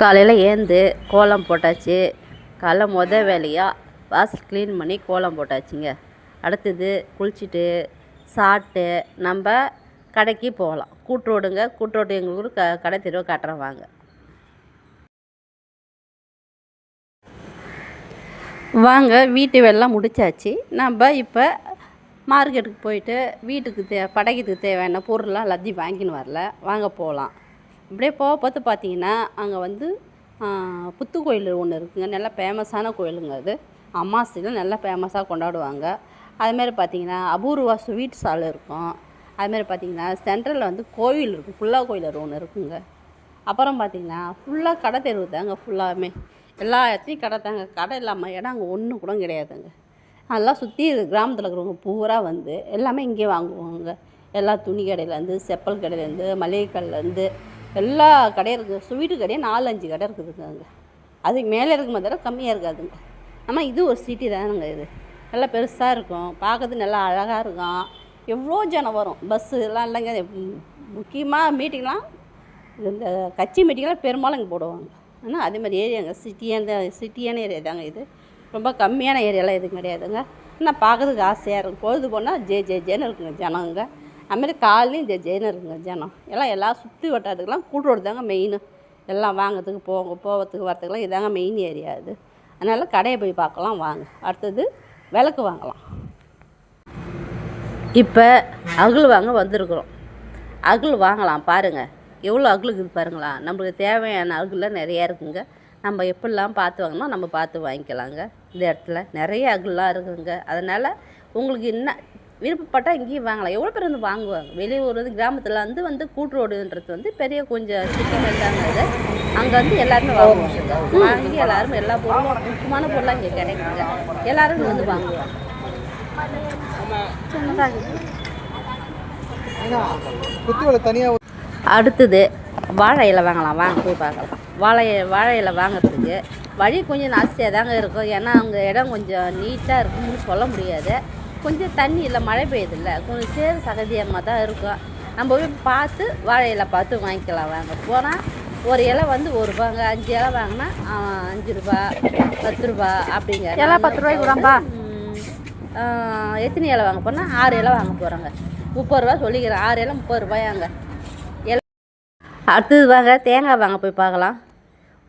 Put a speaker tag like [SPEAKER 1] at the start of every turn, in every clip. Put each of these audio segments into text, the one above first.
[SPEAKER 1] காலையில் ஏந்து கோலம் போட்டாச்சு. காலைல வேலையாக வாசல் க்ளீன் பண்ணி கோலம் போட்டாச்சுங்க. அடுத்தது குளிச்சுட்டு சாப்பிட்டு நம்ம கடைக்கு போகலாம். கூட்டுரோடுங்க, கூட்டுரோடு எங்கள் ஊர் கடை தெருவை காட்டுறேன் வாங்க. வாங்க, வீட்டு வேலைலாம் முடிச்சாச்சு. நம்ம இப்போ மார்க்கெட்டுக்கு போயிட்டு வீட்டுக்கு படைக்கிறதுக்கு தேவையான பொருள்லாம் எல்லாத்தையும் வாங்கின்னு வரல. வாங்க போகலாம். இப்படியே போக பார்த்து பார்த்தீங்கன்னா அங்கே புத்து கோயில் ஒன்று இருக்குங்க. நல்லா ஃபேமஸான கோயிலுங்க. அது அமாவாசையில் நல்லா ஃபேமஸாக கொண்டாடுவாங்க. அதுமாரி பார்த்திங்கன்னா அபூர்வா ஸ்வீட் ஸ்டால் இருக்கும். அதுமாரி பார்த்திங்கன்னா சென்ட்ரலில் கோயில் இருக்கும், புல்லா கோயில் ஒன்று இருக்குங்க. அப்புறம் பார்த்திங்கன்னா ஃபுல்லாக கடை தெருவு தாங்க. ஃபுல்லாகவே எல்லா இடத்துலையும் கடை தாங்க. கடை இல்லாமல் இடம் அங்கே ஒன்றும் கூட கிடையாதுங்க. அதெல்லாம் சுற்றி கிராமத்தில் இருக்கிறவங்க பூரா எல்லாமே இங்கே வாங்குவாங்க. எல்லா துணி கடையிலேருந்து, செப்பல் கடையிலேருந்து, மளிகை கடையிலேருந்து எல்லா கடையும் இருக்குது. ஸ்வீட்டு கடையே 4-5 கடை இருக்குதுங்க அங்கே. அதுக்கு மேலே இருக்குமே தவிர கம்மியாக இருக்காதுங்க. ஆனால் இது ஒரு சிட்டி தானுங்க. இது நல்லா பெருசாக இருக்கும், பார்க்கறது நல்லா அழகாக இருக்கும். எவ்வளோ ஜனம் வரும். பஸ்ஸு எல்லாம் இல்லைங்க. முக்கியமாக மீட்டிங்லாம் இந்த கட்சி மீட்டிங்லாம் பெரும்பாலும் இங்கே போடுவாங்க. ஆனால் அதேமாதிரி ஏரியாங்க சிட்டியான ஏரியா தாங்க இது. ரொம்ப கம்மியான ஏரியாலாம் எதுவும் கிடையாதுங்க. ஆனால் பார்க்கறதுக்கு ஆசையாக இருக்கும். பொழுது போனால் ஜேன்னு இருக்குங்க ஜனங்க. அதுமாரி காலையும் ஜெயின்னு இருக்குங்க ஜனம். எல்லாம் சுற்றி வட்டாரத்துக்கெலாம் கூட்டுரோடு தாங்க மெயின். எல்லாம் வாங்கிறதுக்கு போகிறதுக்கு வரத்துக்கெலாம் இதாங்க மெயின் ஏரியா இது. அதனால் கடையை போய் பார்க்கலாம் வாங்க. அடுத்தது விளக்கு வாங்கலாம். இப்போ அகல் வாங்க வந்திருக்குறோம். அகல் வாங்கலாம் பாருங்கள். எவ்வளோ அகல் இருக்குது பாருங்களா. நம்மளுக்கு தேவையான அகல்லாம் நிறையா இருக்குங்க. நம்ம எப்படிலாம் பார்த்து வாங்கினா நம்ம பார்த்து வாங்கிக்கலாங்க. இந்த இடத்துல நிறைய அகல்லாம் இருக்குங்க. அதனால் உங்களுக்கு என்ன விருப்பப்பட்டால் இங்கேயும் வாங்கலாம். எவ்வளோ பேர் வாங்குவாங்க. வெளியூர் கிராமத்தில் கூட்டுரோடுன்றது பெரிய கொஞ்சம் சிட்டி மாதிரி தாங்க. அது அங்கே எல்லாருமே வாங்குவாங்க. வாங்கி எல்லோரும் எல்லா பொருளும் முக்கியமான பொருளாக இங்கே கிடைக்குங்க. எல்லோரும் வாங்குவாங்க. அடுத்தது வாழை இலை வாங்கலாம். வாங்க போய் பார்க்கலாம். வாழை இலை வாங்கிறதுக்கு வழி கொஞ்சம் நாஸ்தியாக தாங்க இருக்கும். ஏன்னா அங்கே இடம் கொஞ்சம் நீட்டாக இருக்கும்னு சொல்ல முடியாது. கொஞ்சம் தண்ணி இல்லை, மழை பெய்யுதில்ல, கொஞ்சம் சேறு சகதியமாக தான் இருக்கும். நம்ம போய் பார்த்து வாழை இலை பார்த்து வாங்கிக்கலாம். வாங்க போனால் ஒரு இலை 1 ரூபாங்க. 5 இலை வாங்கினா 5 ரூபா, 10 ரூபா அப்படிங்க. இலை 10 ரூபாய்க்கு கூடப்பா. எத்தனை இலை வாங்க போனால் 6 இலை வாங்க போகிறாங்க. 30 ரூபா சொல்லிக்கிறேன். 6 இலை 30 ரூபாயாங்க. அடுத்தது வாங்க தேங்காய் வாங்க போய் பார்க்கலாம்.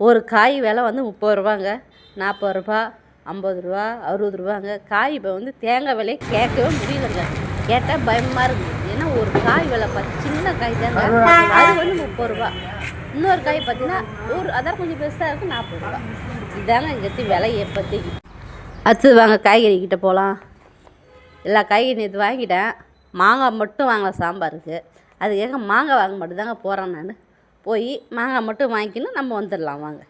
[SPEAKER 1] ஒரு காய் விலை 30 ரூபாங்க, 40 ரூபா, 50 ரூபா, 60 ரூபாங்க. காய் இப்போ தேங்காய் விலையை கேட்கவே முடியலைங்க. கேட்டால் பயமாக இருக்குது. ஏன்னா ஒரு காய் விலை சின்ன காய் தாங்க, அது 30 ரூபா. இன்னொரு காய் பார்த்தீங்கன்னா அதான் கொஞ்சம் பெருசாக இருக்குது, 40 ரூபா. இதாங்க இங்கே விலை எப்போதைக்கு. அடுத்தது வாங்க காய்கறிக்கிட்ட போகலாம். எல்லா காய்கறி இது வாங்கிட்டேன். மாங்காய் மட்டும் வாங்கலாம் சாம்பாருக்கு. அதுக்காக மாங்காய் வாங்க மட்டும் தாங்க போகிறேன். நான் போய் மாங்காய் மட்டும் வாங்கிக்கின்னு நம்ம வந்துடலாம் வாங்க.